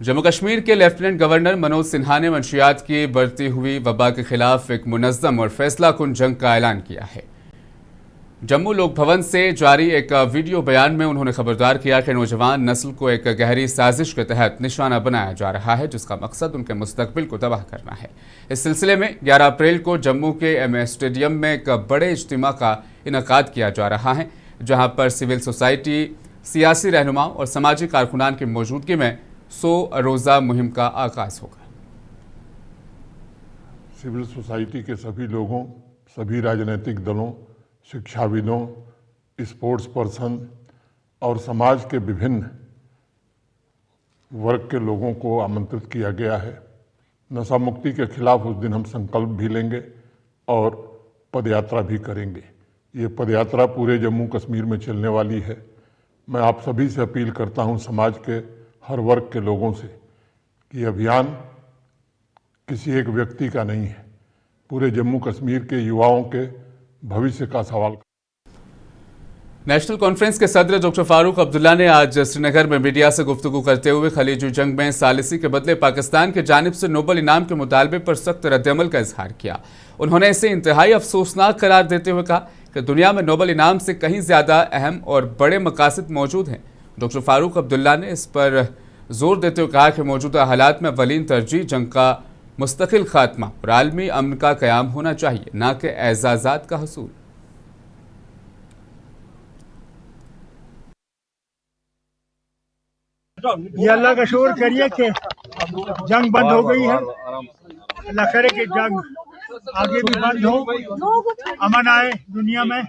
जम्मू कश्मीर के lieutenant governor Manoj Sinha ने मंशियात की बढ़ती हुई वबा के खिलाफ एक मुनज़्ज़म और फैसलाकुन जंग का ऐलान किया है। जम्मू लोक भवन से जारी एक वीडियो बयान में उन्होंने खबरदार किया कि नौजवान नस्ल को एक गहरी साजिश के तहत निशाना बनाया जा रहा है, जिसका मकसद उनके मुस्तकबिल को तबाह करना है। इस सिलसिले में 11 अप्रैल को जम्मू के MS स्टेडियम में एक बड़े इज्तिमा का इनेकाद किया जा रहा है, जहां पर सिविल सोसाइटी, सियासी रहनुमाओं और समाजी कारकुनान की मौजूदगी में 100 रोज़ा मुहिम का आगाज होगा। सिविल सोसाइटी के सभी लोगों, सभी राजनीतिक दलों, शिक्षाविदों, स्पोर्ट्स पर्सन और समाज के विभिन्न वर्ग के लोगों को आमंत्रित किया गया है। नशा मुक्ति के खिलाफ उस दिन हम संकल्प भी लेंगे और पदयात्रा भी करेंगे। ये पदयात्रा पूरे जम्मू कश्मीर में चलने वाली है। मैं आप सभी से अपील करता हूं, समाज के हर वर्ग के लोगों से, कि अभियान किसी एक व्यक्ति का नहीं है, पूरे जम्मू कश्मीर के युवाओं के भविष्य का सवाल। नेशनल कॉन्फ्रेंस के सदर डॉक्टर फारूक अब्दुल्ला ने आज श्रीनगर में मीडिया से गुफ्तगू करते हुए खलीजी जंग में सालिसी के बदले पाकिस्तान की जानिब से नोबल इनाम के मुतालबे पर सख्त रद्दअमल का इजहार किया। उन्होंने इसे इंतहाई अफसोसनाक करार देते हुए कहा कि दुनिया में नोबल इनाम से कहीं ज्यादा अहम और बड़े मकासद मौजूद हैं। डॉक्टर फारूक अब्दुल्ला ने इस पर जोर देते हुए कहा कि मौजूदा हालात में अवलीन तरजीह जंग का मुस्तकिल खात्मा और आलमी अमन का क़याम होना चाहिए, न कि एजाज़ात का हसूल। ये अल्लाह का शुक्र करिए कि जंग बंद हो गई है। अल्लाह करे कि जंग आगे भी बंद हो, अमन आए दुनिया में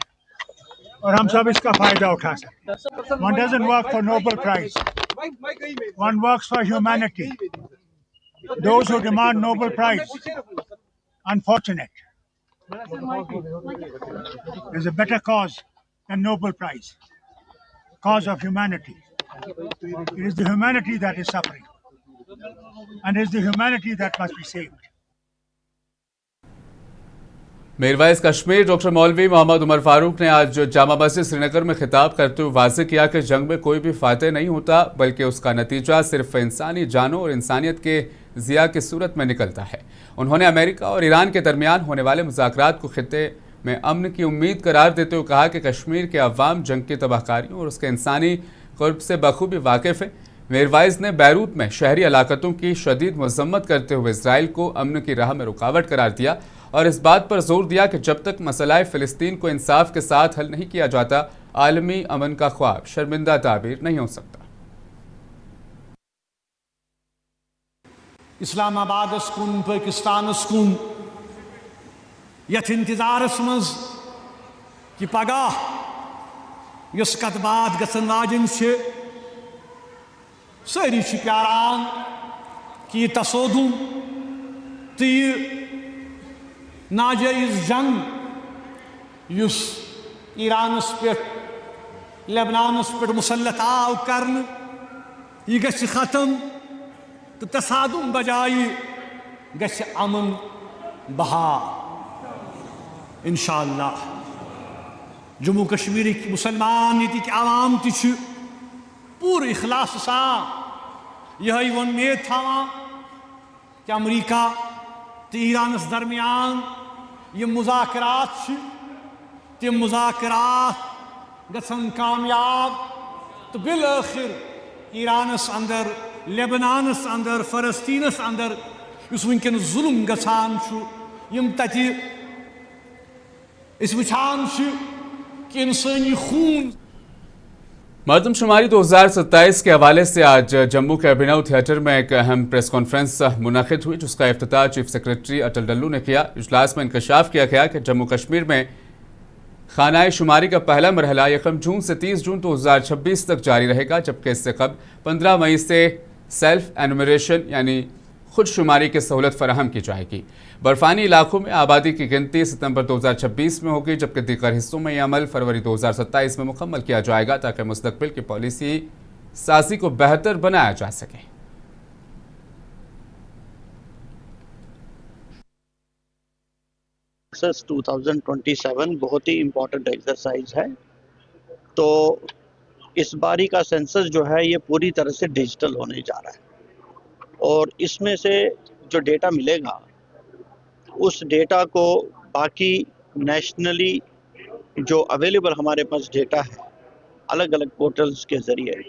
और हम सब इसका फायदा उठा सकें। One doesn't work for Nobel Prize. One works for humanity. Those who demand Nobel Prize, unfortunate. There's a better cause than Nobel Prize. Cause of humanity. It is the humanity that is suffering, and it is the humanity that must be saved. Mirwaiz Kashmir doctor मौलवी मोहम्मद उमर फारूक ने आज जामा मस्जिद श्रीनगर में खिताब करते हुए वाज़ेह किया कि जंग में कोई भी फातह नहीं होता, बल्कि उसका नतीजा सिर्फ इंसानी जानों और इंसानियत के ज़िया की सूरत में निकलता है। उन्होंने अमेरिका और ईरान के दरमियान होने वाले मुज़ाकरात को खित्ते में अमन की उम्मीद करार देते हुए कहा कि कश्मीर के अवाम जंग की तबाहकारियों और उसके इंसानी क़ुर्ब से बखूबी वाकिफ़ है। मीरवाइज ने बैरूत में शहरी हलाकतों की शदीद मज़म्मत करते हुए इसराइल को अमन की राह में रुकावट करार दिया और इस बात पर जोर दिया कि जब तक मसला फ़िलिस्तीन को इंसाफ के साथ हल नहीं किया जाता, आलमी अमन का ख्वाब शर्मिंदा ताबीर नहीं हो सकता। इस्लामाबाद कुन, पाकिस्तान कुन, यथ इंतजारस मज कि पगाह यस कत बात गसन वाजिन छे, सारी प्यारान कि तसोदुम तो नाजायज जंग युस ईरानस पे लेबनानस पे मुसल्लत आव करन यह गछ खत्म तो तसादुम बजाय गछ अमन बहार इंशाअल्लाह। जम्मू कश्मीर मुसलमान ये आवाम ति पूरे इखलास सा यह उम्मीद थावा कि अमरीका तो ईरानस दरमियान ये मुज़ाकरात तम मुज़ाकरात गसन कामयाब तो बिल आखिर ईरानस अंदर, लेबनानस अंदर, फ़लस्तीनस अंदर इस वनकन जुल्म गसान यम तति इस वचान कि इंसानी खून। मरदमशुमारी 2027 के हवाले से आज जम्मू के अभिनव थिएटर में एक अहम प्रेस कॉन्फ्रेंस मुनक़िद हुई, जिसका इफ्तिताह चीफ सेक्रेटरी अटल डल्लू ने किया। इजलास में इंकशाफ किया गया कि जम्मू कश्मीर में खानाए शुमारी का पहला मरहला 1 जून से 30 जून 2026 तक जारी रहेगा, जबकि इससे कबल 15 मई से सेल्फ एनुमरेशन यानी खुद शुमारी की सहूलत फराहम की जाएगी। बर्फानी इलाकों में आबादी की गिनती सितंबर 2026 में होगी, जबकि दीगर हिस्सों में यह अमल फरवरी 2027 में मुकम्मल किया जाएगा, ताकि मुस्तकबिल की पॉलिसी साजी को बेहतर बनाया जा सके। सेंसस 2027 बहुत ही इम्पोर्टेंट एक्सरसाइज है। तो इस बारी का सेंसस जो है ये पूरी तरह से डिजिटल होने जा रहा है। और इसमें से जो डेटा मिलेगा उस डेटा को बाकी नेशनली जो अवेलेबल हमारे पास डेटा है अलग अलग पोर्टल्स के ज़रिए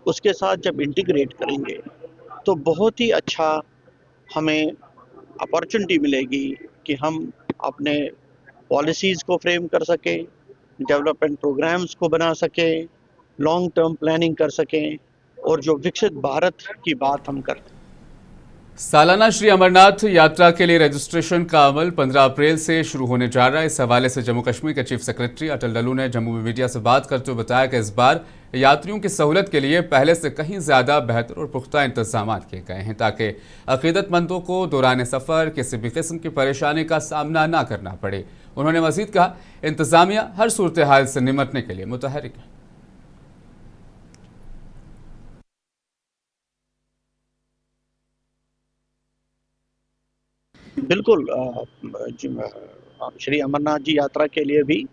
उसके साथ जब इंटीग्रेट करेंगे तो बहुत ही अच्छा हमें अपॉर्चुनिटी मिलेगी कि हम अपने पॉलिसीज़ को फ्रेम कर सकें, डेवलपमेंट प्रोग्राम्स को बना सकें, लॉन्ग टर्म प्लानिंग कर सकें और जो विकसित भारत की बात हम करें। सालाना श्री अमरनाथ यात्रा के लिए रजिस्ट्रेशन का अमल 15 अप्रैल से शुरू होने जा रहा है। इस हवाले से जम्मू कश्मीर के चीफ सेक्रेटरी अटल डल्लू ने जम्मू में मीडिया से बात करते हुए बताया कि इस बार यात्रियों की सहूलत के लिए पहले से कहीं ज्यादा बेहतर और पुख्ता इंतजाम किए गए हैं ताकि अकीदतमंदों को दौरान सफर किसी भी किस्म की परेशानी का सामना न करना पड़े। उन्होंने मजीद कहा, इंतजामिया हर सूरत हाल से निपटने के लिए मुतहरिक है। बिल्कुल श्री अमरनाथ जी यात्रा के लिए भी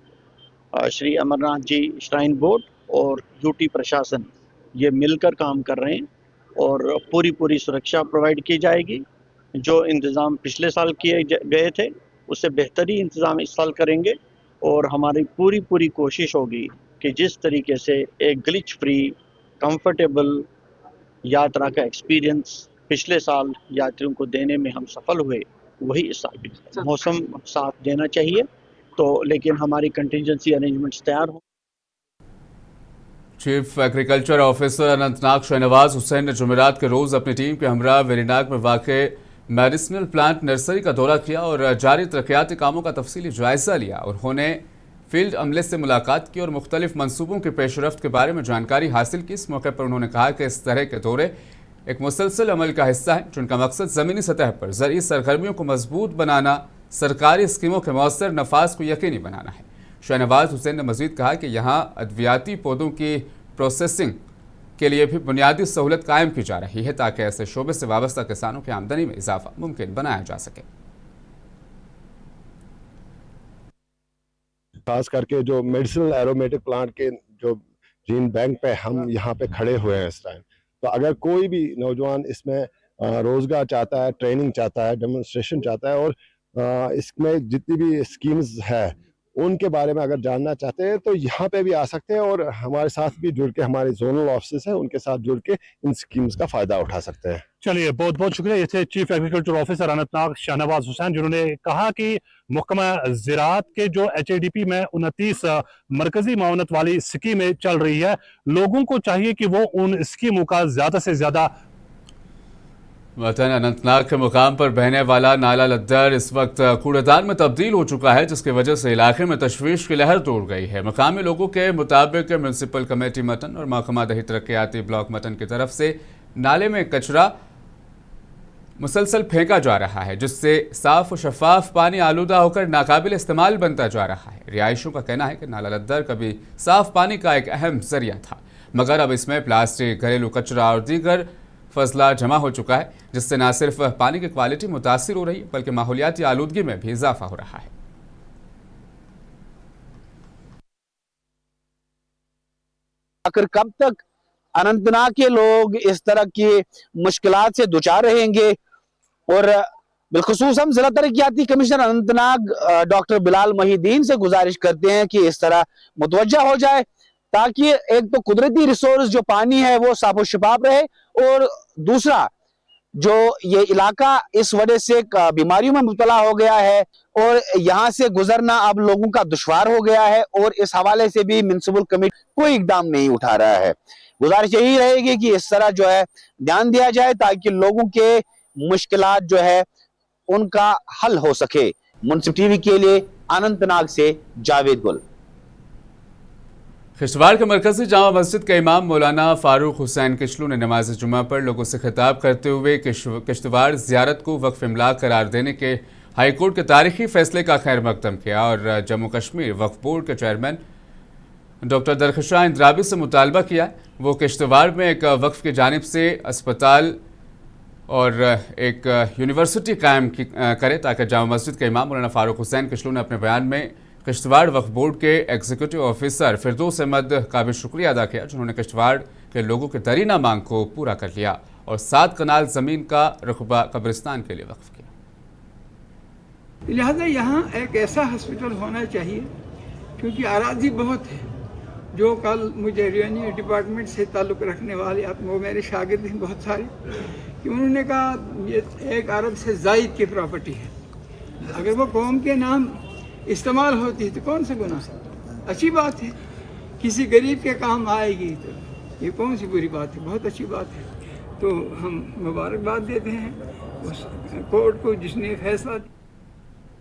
श्री अमरनाथ जी श्राइन बोर्ड और यूटी प्रशासन ये मिलकर काम कर रहे हैं और पूरी सुरक्षा प्रोवाइड की जाएगी। जो इंतज़ाम पिछले साल किए गए थे उससे बेहतरी इंतज़ाम इस साल करेंगे और हमारी पूरी कोशिश होगी कि जिस तरीके से एक ग्लिच फ्री कंफर्टेबल यात्रा का एक्सपीरियंस पिछले साल यात्रियों को देने में हम सफल हुए वही इस साल भी। मौसम साथ देना चाहिए तो लेकिन हमारी कंटिजेंसी अरेंजमेंट्स तैयार हों। Chief agriculture officer Anantnag Shahnawaz Hussain ने जुमेरात के रोज अपनी टीम के हमरा वेरीनाग में वाक़े मेडिसिनल प्लांट नर्सरी का दौरा किया और जारी तरक्याती कामों का तफसीली जायजा लिया। उन्होंने फील्ड अमले से मुलाकात की और मुख्तलिफ मनसूबों की पेशरफ्त के बारे में जानकारी हासिल की। इस मौके पर उन्होंने कहा कि इस तरह के दौरे एक मुसलसल अमल का हिस्सा है जिनका मकसद ज़मीनी सतह पर ज़रूरी सरगर्मियों को मजबूत बनाना, सरकारी स्कीमों के मौसर नफाज को यकीनी बनाना है। शहनवाज हुसैन ने मजीद कहा कि यहाँ अद्वियाती पौधों की प्रोसेसिंग के लिए भी बुनियादी सहूलत कायम की जा रही है ताकि ऐसे शोबे से वाबस्ता किसानों की आमदनी में इजाफा मुमकिन बनाया जा सके। खास करके जो मेडिसिनल एरोमेटिक प्लांट के जो जीन बैंक पे हम यहाँ पे खड़े हुए हैं इस टाइम, तो अगर कोई भी नौजवान इसमें रोजगार चाहता है, ट्रेनिंग चाहता है, डेमोन्स्ट्रेशन चाहता है और इसमें जितनी भी स्कीम्स है उनके बारे में अगर जानना चाहते हैं तो यहाँ पे भी आ सकते हैं और हमारे साथ भी जुड़ के, हमारे जोनल ऑफिस है उनके साथ जुड़ के इन स्कीम्स का फायदा उठा सकते हैं। चलिए, बहुत बहुत शुक्रिया। ये थे chief agriculture officer Anantnag Shahnawaz Hussain जिन्होंने कहा कि महकमा ज़राअत के जो HADP में 29 मरकजी मावनत वाली स्कीमें चल रही है, लोगों को चाहिए कि वो उन स्कीमों का ज्यादा से ज्यादा। वतन अनंतनाग के मुकाम पर बहने वाला नाला लद्दर इस वक्त कूड़ेदान में तब्दील हो चुका है जिसकी वजह से इलाके में तशवीश की लहर तोड़ गई है। मकामी लोगों के मुताबिक म्यूनसिपल कमेटी मतन और महकमा दही तरक्याती ब्लॉक मतन की तरफ से नाले में कचरा मुसलसल फेंका जा रहा है जिससे साफ और शफाफ पानी आलूदा होकर नाकाबिल इस्तेमाल बनता जा रहा है। रिहायशियों का कहना है कि नाला लद्दर कभी साफ पानी का एक अहम जरिया था मगर अब इसमें प्लास्टिक, घरेलू कचरा और दीगर फजला जमा हो चुका है जिससे न सिर्फ पानी की क्वालिटी मुतासिर हो रही है बल्कि माहौलियाती आलूदगी में भी इजाफा हो रहा है। आखिर कब तक अनंतनाग के लोग इस तरह की मुश्किलात से दुचार रहेंगे और बिलखुसूस हम जिला तरक्याती कमिश्नर अनंतनाग डॉक्टर बिलाल मोहिद्दीन से गुजारिश करते हैं कि इस तरह मुतवज्जा हो जाए ताकि एक तो कुदरती रिसोर्स जो पानी है वो साफ और शफाफ रहे और दूसरा जो ये इलाका इस वजह से बीमारियों में मुब्तला हो गया है और यहाँ से गुजरना अब लोगों का दुश्वार हो गया है और इस हवाले से भी म्युनिसिपल कमेटी कोई इकदाम नहीं उठा रहा है। गुजारिश यही रहेगी कि इस तरह जो है ध्यान दिया जाए ताकि लोगों के मुश्किलात जो है उनका हल हो सके। मुंसिफ टीवी के लिए अनंतनाग से जावेद गुल। किश्तवाड़ के मरकजी जामा मस्जिद के इमाम मौलाना फारूक हुसैन किचलू ने नमाज जुमा पर लोगों से खिताब करते हुए किश्तवाड़ ज़ियारत को वक्फ इमलाक करार देने के हाईकोर्ट के तारीखी फैसले का खैर मकदम किया और जम्मू कश्मीर वक्फ बोर्ड के चेयरमैन डॉक्टर दरखशां इंद्राबी से मुतालबा किया वो किश्तवाड़ में एक वक्फ की जानिब से अस्पताल और एक यूनिवर्सिटी कायम करे ताकि जामा मस्जिद के इमाम मौलाना फारूक हुसैन किचलू ने अपने बयान में किश्तवाड़ वक्फ बोर्ड के एग्जीक्यूटिव ऑफिसर फिरदौस अहमद का भी शुक्रिया अदा किया जिन्होंने किश्तवाड़ के लोगों की दरीना मांग को पूरा कर लिया और 7 कनाल ज़मीन का रकबा कब्रिस्तान के लिए वक्फ किया। लिहाजा यहाँ एक ऐसा हॉस्पिटल होना चाहिए, क्योंकि आराजी बहुत है। जो कल मुझे रेवेन्यू डिपार्टमेंट से ताल्लुक़ रखने वाले वो मेरे शागिर्द हैं बहुत सारे, कि उन्होंने कहा ये 1 अरब से ज़ायद की प्रॉपर्टी है, अगर वो कौम के नाम इस्तेमाल होती है तो कौन सा गुनाह है, अच्छी बात है, किसी गरीब के काम आएगी तो ये कौन सी बुरी बात है, बहुत अच्छी बात है। तो हम मुबारकबाद देते हैं उस कोर्ट को जिसने फैसला